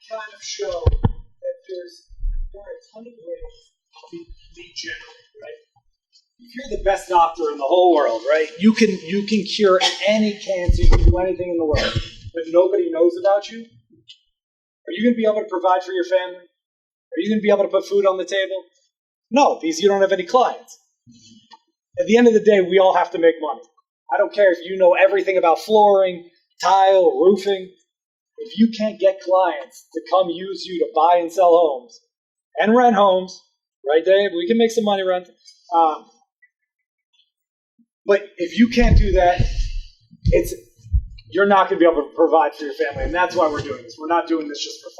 kind of show that there are a ton of ways to lead generate, right? If you're the best doctor in the whole world, right, you can cure any cancer, you can do anything in the world, but nobody knows about you. Are you going to be able to provide for your family? Are you going to be able to put food on the table? No, because you don't have any clients. At the end of the day, we all have to make money. I don't care if you know everything about flooring, tile, roofing. If you can't get clients to come use you to buy and sell homes and rent homes, right, Dave? We can make some money rent. But if you can't do that, you're not going to be able to provide for your family, and that's why we're doing this. We're not doing this just for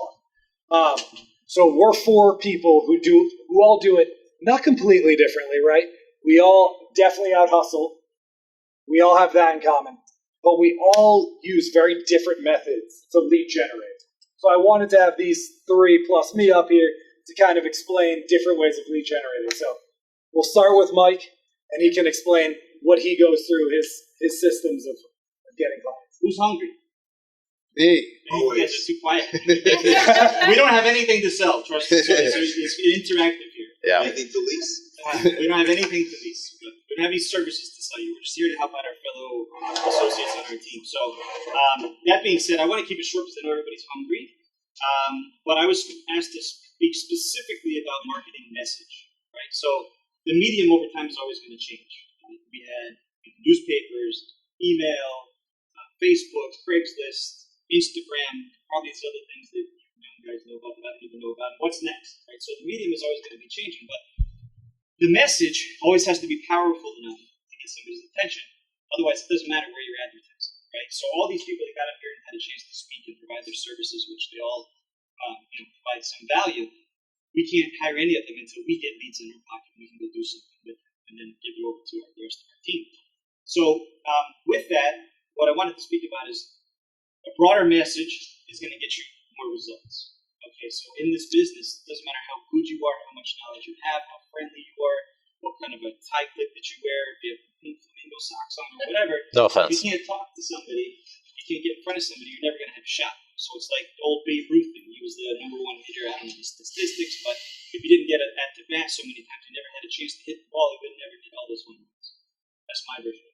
fun. So we're four people who all do it not completely differently, right? We all definitely out hustle. We all have that in common, but we all use very different methods to lead generate. So I wanted to have these three plus me up here to kind of explain different ways of lead generating. So we'll start with Mike, and he can explain what he goes through his systems of getting clients. Who's hungry? Me. You guys are too quiet. We don't have anything to sell, trust me. So it's interactive here. Yeah. Anything to lease? We don't have anything to lease. We don't have any services to sell you. We're just here to help out our fellow associates on our team. So that being said, I want to keep it short because I know everybody's hungry. But I was asked to speak specifically about marketing message, right? So the medium over time is always going to change. We had newspapers, email, Facebook, Craigslist, Instagram, all these other things that you guys know about that I don't even know about. What's next, right? So the medium is always going to be changing, but the message always has to be powerful enough to get somebody's attention. Otherwise, it doesn't matter where you're advertising, right? So all these people that got up here and had a chance to speak and provide their services, which they all provide some value, we can't hire any of them until we get leads in our pocket and we can go do something with them and then give it over to the rest of our team. So with that, what I wanted to speak about is a broader message is going to get you more results. Okay, so in this business, it doesn't matter how good you are, how much knowledge you have, how friendly you are, what kind of a tie clip that you wear, if you have pink flamingo socks on or whatever. No offense. If you can't talk to somebody, you can't get in front of somebody, you're never going to have a shot. So it's like the old Babe Ruth thing. He was the number one hitter. I don't know the statistics, but if you didn't get it at the bat so many times, you never had a chance to hit the ball, you would never get all those home runs. That's my version.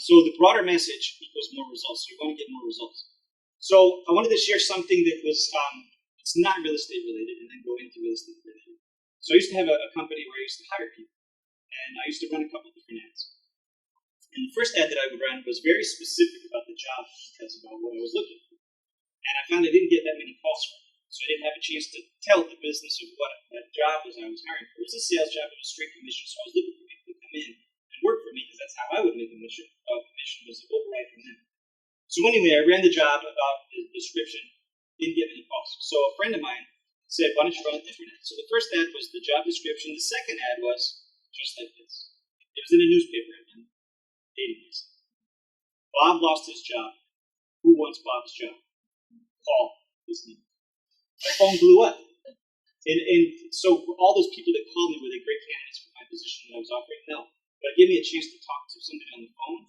So the broader message equals more results. So you're going to get more results. So I wanted to share something that was it's not real estate related, and then go into real estate related. So I used to have a company where I used to hire people, and I used to run a couple different ads. And the first ad that I would run was very specific about the job details about what I was looking for. And I found I didn't get that many calls from it. So I didn't have a chance to tell the business of what that job was I was hiring for. It was a sales job, it was straight commission, so I was looking for people to come in and work for me because that's how I would make a commission. Commission was the override from them. So anyway, I ran the job about the description, didn't get any calls. So a friend of mine said, why don't you run a different ad? So the first ad was the job description. The second ad was just like this. It was in a newspaper and dating this. Bob lost his job. Who wants Bob's job? Call this number. My phone blew up. And so all those people that called me, were they great candidates for my position that I was offering? No. But it gave me a chance to talk to somebody on the phone,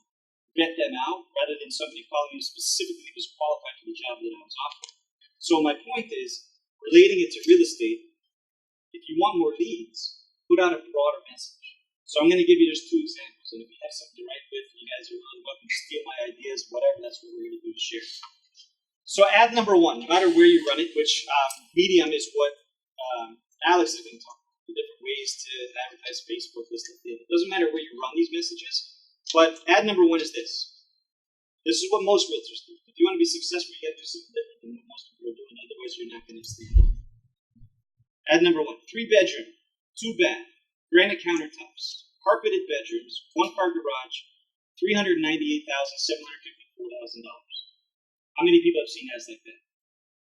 vet them out, rather than somebody calling me specifically who was qualified for the job that I was offering. So my point is, relating it to real estate, if you want more leads, put out a broader message. So I'm going to give you just two examples, and if you have something to write with, you guys are really welcome to steal my ideas, whatever, that's what we're going to do to share. So ad number one, no matter where you run it, which medium is what Alex is going to talk about, the different ways to advertise Facebook, this, that, that. It doesn't matter where you run these messages, but ad number one is this. This is what most realtors do. If you want to be successful, you got to do something different than what most people are doing, otherwise you're not going to stand out. Ad number one, 3-bedroom, 2-bath, granite countertops, carpeted bedrooms, 1-car garage, $398,754,000. How many people have seen ads like that?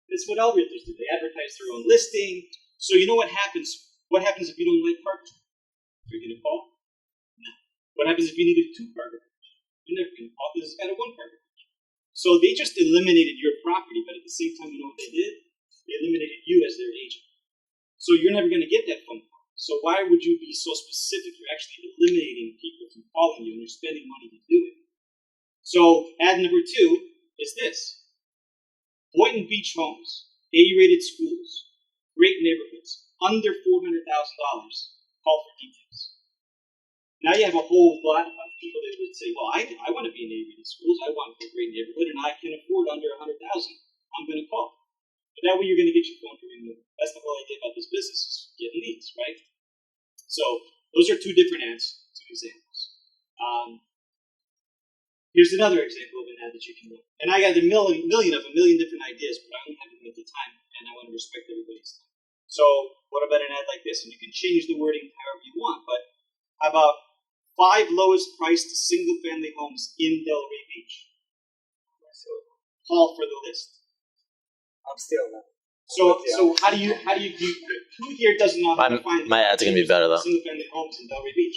That's what all realtors do. They advertise their own listing. So you know what happens? What happens if you don't like parking? Are you going to call? No. What happens if you need a 2-car garage? You're never going to call because it's got a 1-car garage. So they just eliminated your property, but at the same time, you know what they did? They eliminated you as their agent. So you're never going to get that phone call. So why would you be so specific? You're actually eliminating people from calling you, and you're spending money to do it. So ad number two is this. Boynton Beach homes, A-rated schools, great neighborhoods, under $400,000. Call for details. Now you have a whole lot of people that would say, well, I want to be in A-rated schools. I want a great neighborhood, and I can afford under $100,000. I'm going to call. But that way you're going to get your phone to ring. That's the whole idea about this business, is getting leads, right? So those are two different ads, two examples. Here's another example of an ad that you can do. And I got a million different ideas, but I don't have them at the time, and I want to respect everybody's time. So what about an ad like this? And you can change the wording however you want, but how about 5 lowest priced single-family homes in Delray Beach? Call for the list. I'm stealing that. So how do you who here doesn't know how to find my ads are gonna be better though. Single-family homes in Delray Beach?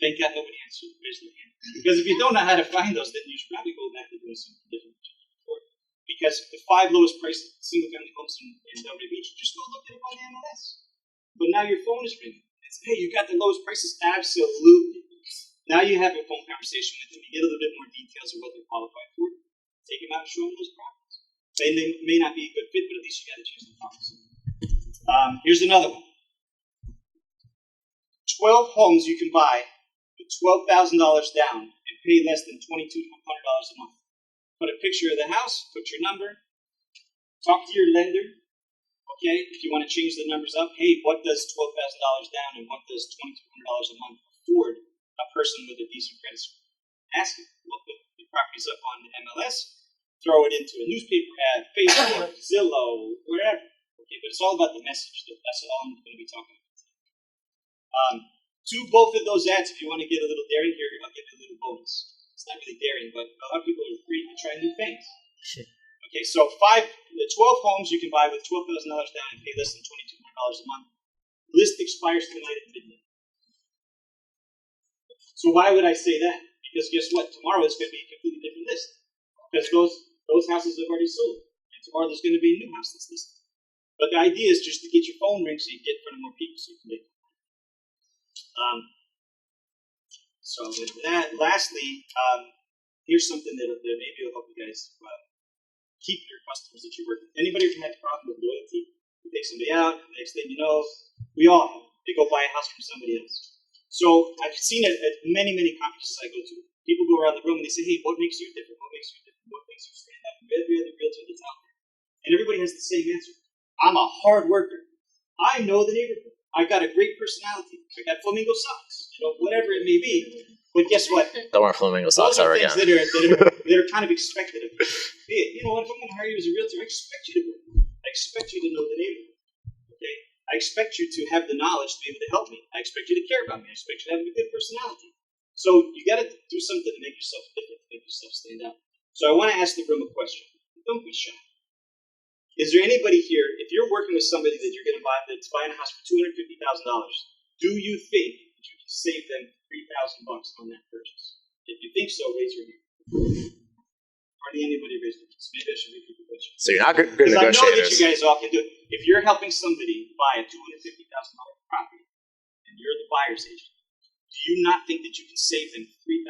Thank God nobody answered. Raise their hand. Because if you don't know how to find those, then you should probably go back to doing something different. Because the 5 lowest priced single-family homes in Delray Beach, just go look at them on the MLS. But now your phone is ringing. It's, hey, you got the lowest prices? Absolutely. Now you have a phone conversation with them. You get a little bit more details of what they're qualified for. Take them out and show them those properties. They may not be a good fit, but at least you got to choose the properties. Here's another one. 12 homes you can buy with $12,000 down and pay less than $2,200 a month. Put a picture of the house, put your number, talk to your lender. Okay, if you want to change the numbers up, hey, what does $12,000 down and what does $2,200 a month afford a person with a decent credit score? Ask him. We'll put the properties up on the MLS, throw it into a newspaper ad, Facebook, Zillow, wherever. Okay, but it's all about the message. That's all I'm going to be talking about. To both of those ads, if you want to get a little daring here, I'll give you a little bonus. It's not really daring, but a lot of people are free to try new things. Okay, so the 12 homes you can buy with $12,000 down and pay less than $2,200 a month. List expires tonight at midnight. So why would I say that? Because guess what? Tomorrow it's going to be a completely different list. Because those houses have already sold. And tomorrow there's going to be a new house that's listed. But the idea is just to get your phone ring so you get in front of more people so you can make it. So with that, lastly, here's something that maybe will help you guys keep your customers that you work with. Anybody who had a problem with loyalty? You take somebody out, next thing you know, we all have. They go buy a house from somebody else. So I've seen it at many conferences I go to. People go around the room and they say, hey, what makes you different? What makes you different? What makes you stand out from every other realtor that's out there? And everybody has the same answer. I'm a hard worker. I know the neighborhood. I got a great personality. I got flamingo socks. Whatever it may be. But guess what? Don't wear flamingo socks ever again. Those are things that are kind of expected of you. If I'm going to hire you as a realtor, I expect you to work. I expect you to know the neighborhood. Okay? I expect you to have the knowledge to be able to help me. I expect you to care about me. I expect you to have a good personality. So you got to do something to make yourself different, to make yourself stand out. So I want to ask the room a question. Don't be shy. Is there anybody here, if you're working with somebody that you're going to buy, that's buying a house for $250,000, do you think that you can save them $3,000 on that purchase? If you think so, raise your hand. Hardly anybody raised their hand. So maybe I should repeat the question. So you're not good negotiators. Because I know that you guys all can do it. If you're helping somebody buy a $250,000 property and you're the buyer's agent, do you not think that you can save them $3,000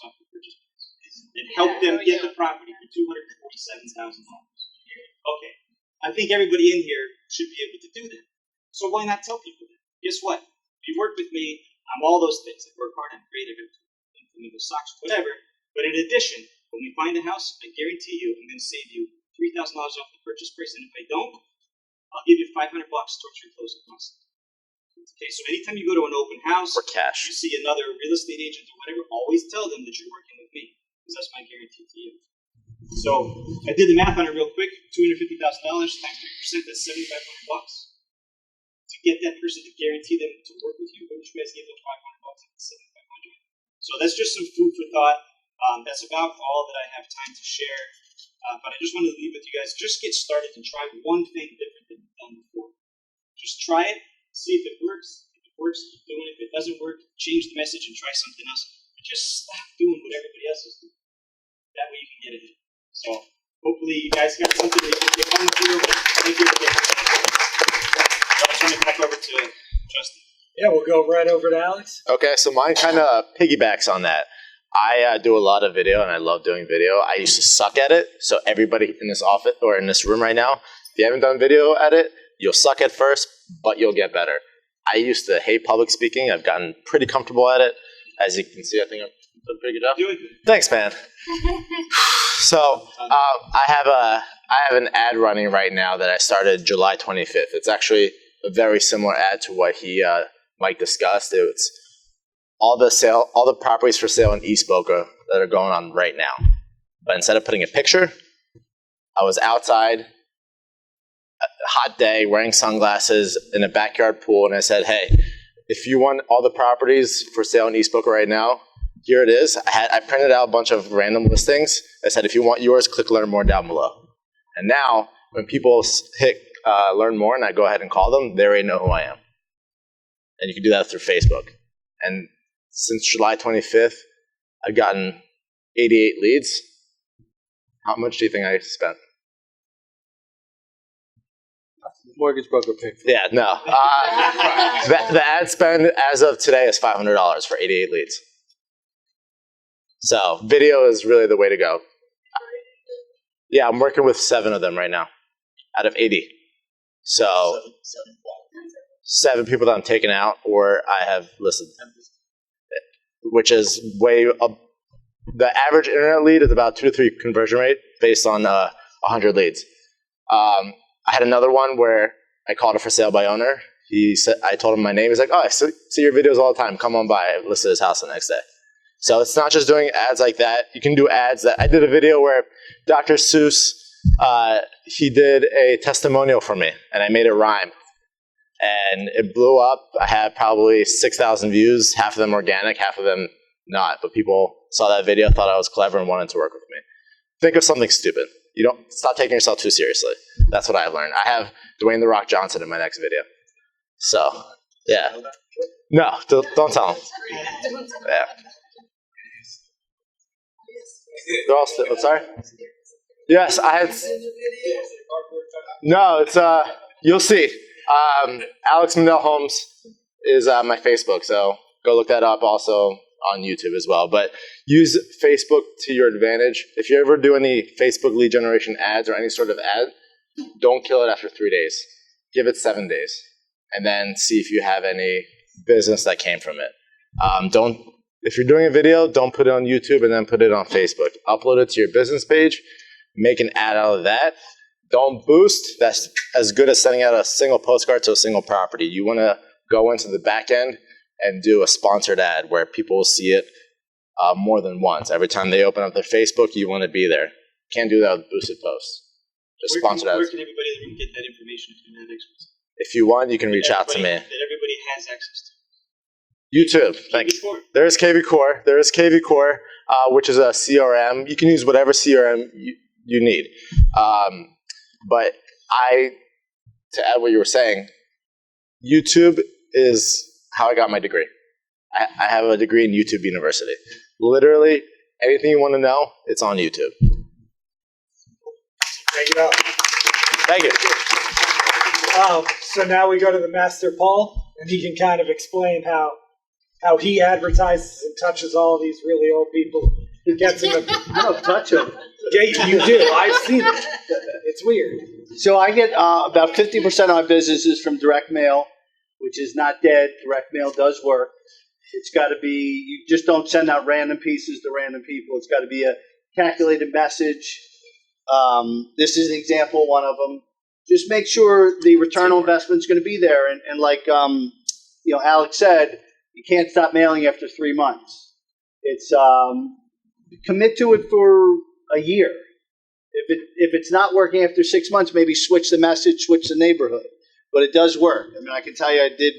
off the purchase price and help them get the property for $247,000? Okay. I think everybody in here should be able to do that. So why not tell people that? Guess what? If you work with me, I'm all those things. I work hard, I'm creative, I'm socks, whatever. But in addition, when we find a house, I guarantee you I'm going to save you $3,000 off the purchase price. And if I don't, I'll give you $500 towards your closing costs. Okay, so anytime you go to an open house, or cash, you see another real estate agent or whatever, always tell them that you're working with me. Because that's my guarantee to you. So I did the math on it real quick. $250,000 times 3%, that's $7,500. To get that person to guarantee them to work with you, what would you guys give them $500? $7,500. So that's just some food for thought. That's about all that I have time to share. But I just wanted to leave with you guys. Just get started and try one thing different than you've done before. Just try it, see if it works. If it works, keep doing it. If it doesn't work, change the message and try something else. But just stop doing what everybody else is doing. That way you can get it in. So hopefully you guys got something that you can get on through. Thank you again. I'll turn it back over to Justin. Yeah, we'll go right over to Alex. Okay, so mine kind of piggybacks on that. I do a lot of video, and I love doing video. I used to suck at it, so everybody in this office or in this room right now, if you haven't done video at it, you'll suck at first, but you'll get better. I used to hate public speaking. I've gotten pretty comfortable at it. As you can see, I think I'm doing a pretty good job. Doing good. Thanks, man. So I have an ad running right now that I started July 25th. It's actually a very similar ad to what Mike discussed. It's all the properties for sale in East Boca that are going on right now. But instead of putting a picture, I was outside, a hot day, wearing sunglasses in a backyard pool, and I said, hey, if you want all the properties for sale in East Boca right now, here it is. I printed out a bunch of random listings. I said, if you want yours, click learn more down below. And now, when people hit learn more and I go ahead and call them, they already know who I am. And you can do that through Facebook. And since July 25th, I've gotten 88 leads. How much do you think I spent? Mortgage broker pick. Yeah, no. The ad spend as of today is $500 for 88 leads. So video is really the way to go. Yeah, I'm working with 7 of them right now out of 80. So 7 people that I'm taking out or I have listed, which is way up. The average internet lead is about 2 to 3 conversion rate based on 100 leads. I had another one where I called it for sale by owner. He said, I told him my name. He's like, oh, I see your videos all the time. Come on by. I listed his house the next day. So it's not just doing ads like that. You can do ads that I did a video where Dr. Seuss, he did a testimonial for me and I made it rhyme. And it blew up. I had probably 6,000 views, half of them organic, half of them not. But people saw that video, thought I was clever and wanted to work with me. Think of something stupid. You don't stop taking yourself too seriously. That's what I've learned. I have Dwayne "The Rock" Johnston in my next video. So, yeah. No, don't tell him. Yeah. They're all still, sorry? Yes, I had. No, it's, you'll see. Alex Mendel Homes is my Facebook, so go look that up also on YouTube as well. But use Facebook to your advantage. If you ever do any Facebook lead generation ads or any sort of ad, don't kill it after 3 days. Give it 7 days and then see if you have any business that came from it. If you're doing a video, don't put it on YouTube and then put it on Facebook. Upload it to your business page, make an ad out of that. Don't boost. That's as good as sending out a single postcard to a single property. You want to go into the back end and do a sponsored ad where people will see it more than once. Every time they open up their Facebook, you want to be there. Can't do that with boosted posts. Just sponsored ads. Where can everybody in the room get that information if you're not experts? If you want, you can reach out to me. That everybody has access to. YouTube. Thank you. There is KV Core. There is KV Core, which is a CRM. You can use whatever CRM you need. But to add what you were saying, YouTube is how I got my degree. I have a degree in YouTube University. Literally, anything you want to know, it's on YouTube. Thank you. Thank you. So now we go to the Master Paul, and he can kind of explain how he advertises and touches all these really old people. He gets them. I don't touch them. Yeah, you do. I've seen it. It's weird. So I get about 50% of my business is from direct mail, which is not dead. Direct mail does work. It's got to be, you just don't send out random pieces to random people. It's got to be a calculated message. This is an example, one of them. Just make sure the return on investment is going to be there. And like Alex said, you can't stop mailing after 3 months. It's commit to it for a year. If it's not working after 6 months, maybe switch the message, switch the neighborhood. But it does work. I mean, I can tell you I did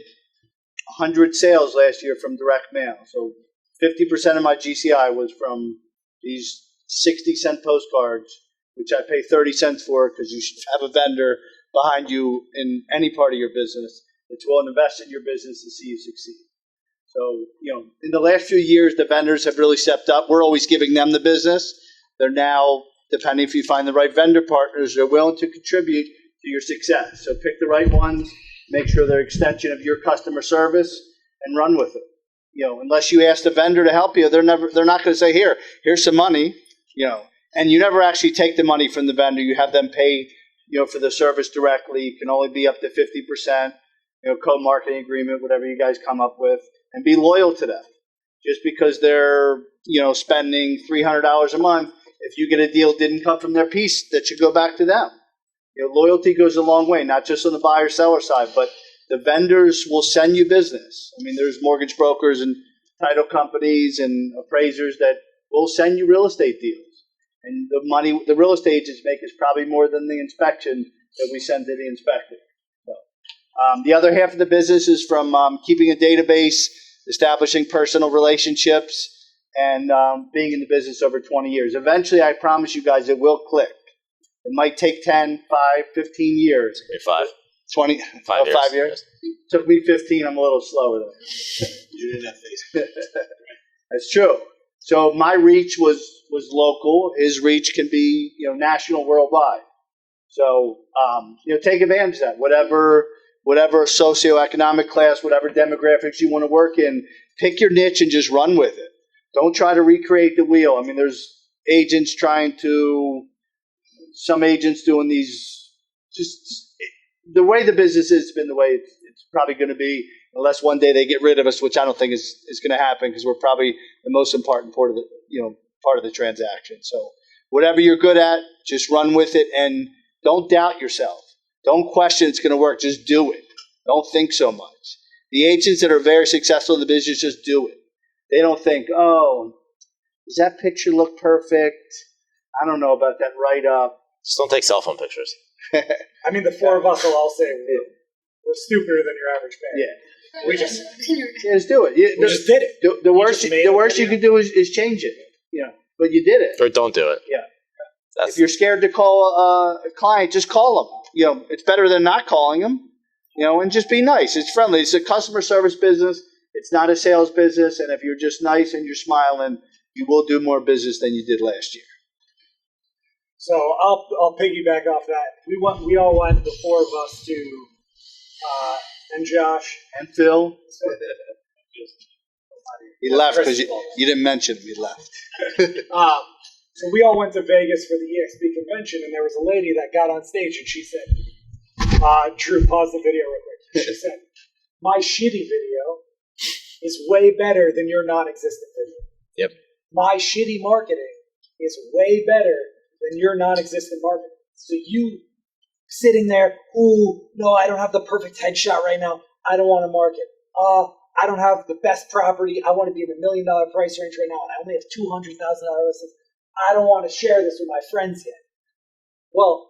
100 sales last year from direct mail. So 50% of my GCI was from these 60-cent postcards, which I pay 30 cents for because you should have a vendor behind you in any part of your business that's willing to invest in your business to see you succeed. So, in the last few years, the vendors have really stepped up. We're always giving them the business. They're now, depending if you find the right vendor partners, they're willing to contribute to your success. So pick the right ones, make sure they're an extension of your customer service, and run with it. unless you ask the vendor to help you, they're not going to say, here's some money, and you never actually take the money from the vendor. You have them pay, for the service directly. It can only be up to 50%, co-marketing agreement, whatever you guys come up with, and be loyal to them. Just because they're, spending $300 a month, if you get a deal that didn't come from their piece, that should go back to them. Loyalty goes a long way, not just on the buyer-seller side, but the vendors will send you business. I mean, there's mortgage brokers and title companies and appraisers that will send you real estate deals. And the money the real estate agents make is probably more than the inspection that we send to the inspector. So, the other half of the business is from keeping a database, establishing personal relationships, and being in the business over 20 years. Eventually, I promise you guys, it will click. It might take 10, 5, 15 years. 5. 20, 5 years. 5 years? Took me 15. I'm a little slower than You didn't have face. That's true. So my reach was local. His reach can be, national, worldwide. So, take advantage of that. Whatever socioeconomic class, whatever demographics you want to work in, pick your niche and just run with it. Don't try to recreate the wheel. I mean, there's agents some agents doing these, just the way the business has been the way it's probably going to be, unless one day they get rid of us, which I don't think is going to happen, because we're probably the most important part of the transaction. So whatever you're good at, just run with it, and don't doubt yourself. Don't question it's going to work. Just do it. Don't think so much. The agents that are very successful in the business just do it. They don't think, oh, does that picture look perfect? I don't know about that write-up. Just don't take cell phone pictures. I mean, the four of us will all say we're stupider than your average man. Yeah. We just do it. we just did it. The worst you can do is change it. But you did it. Or don't do it. Yeah. If you're scared to call a client, just call them. It's better than not calling them. And just be nice. It's friendly. It's a customer service business. It's not a sales business. And if you're just nice and you're smiling, you will do more business than you did last year. So I'll piggyback off that. We all went, the four of us, to and Josh and Phil. He left because you didn't mention him. He left. So we all went to Vegas for the EXP convention, and there was a lady that got on stage, and she said, Drew, pause the video real quick. She said, my shitty video is way better than your non-existent video. Yep. My shitty marketing is way better than your non-existent marketing. So you sitting there, no, I don't have the perfect headshot right now. I don't want to market. I don't have the best property. I want to be in the $1 million price range right now, and I only have $200,000 listings. I don't want to share this with my friends yet. Well,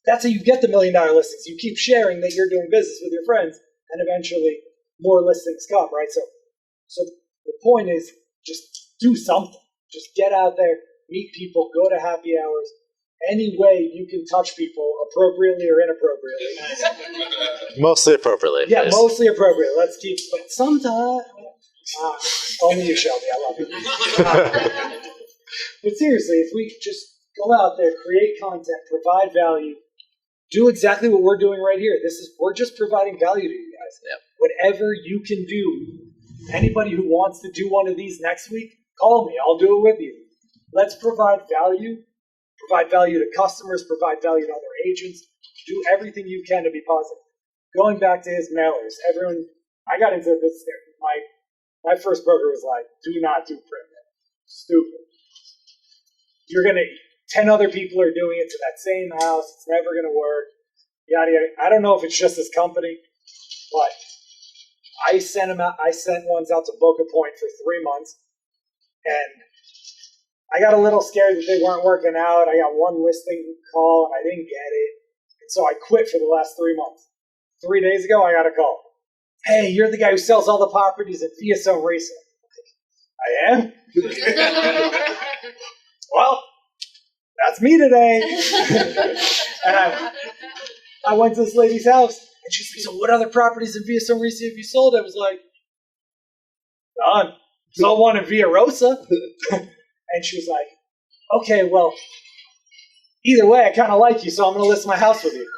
that's how you get the $1 million listings. You keep sharing that you're doing business with your friends, and eventually more listings come, right? So the point is, just do something. Just get out there, meet people, go to happy hours. Any way you can touch people, appropriately or inappropriately. Mostly appropriately. Yeah, mostly appropriately. Let's keep, but sometimes, only you, Shelby, I love you. But seriously, if we just go out there, create content, provide value, do exactly what we're doing right here. We're just providing value to you guys. Yep. Whatever you can do. Anybody who wants to do one of these next week, call me. I'll do it with you. Let's provide value. Provide value to customers, provide value to other agents, do everything you can to be positive. Going back to his mailers, I got into this there. My first broker was like, do not do print mail. Stupid. 10 other people are doing it to that same house, it's never going to work, yada, yada. I don't know if it's just this company, but I sent ones out to Boca Point for 3 months, and I got a little scared that they weren't working out. I got one listing call, and I didn't get it. And so I quit for the last 3 months. 3 days ago, I got a call. Hey, you're the guy who sells all the properties at VSO Racing. I am? Well, that's me today. And I went to this lady's house, and she said, so what other properties in VSO Racing have you sold? I was like, none. Sold one in Villa Rosa. And she was like, okay, well, either way, I kind of like you, so I'm going to list my house with you.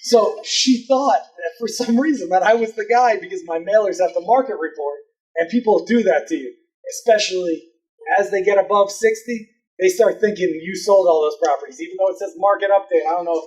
So she thought that for some reason that I was the guy because my mailers have the market report, and people do that to you, especially as they get above 60. They start thinking you sold all those properties, even though it says market update. I don't know if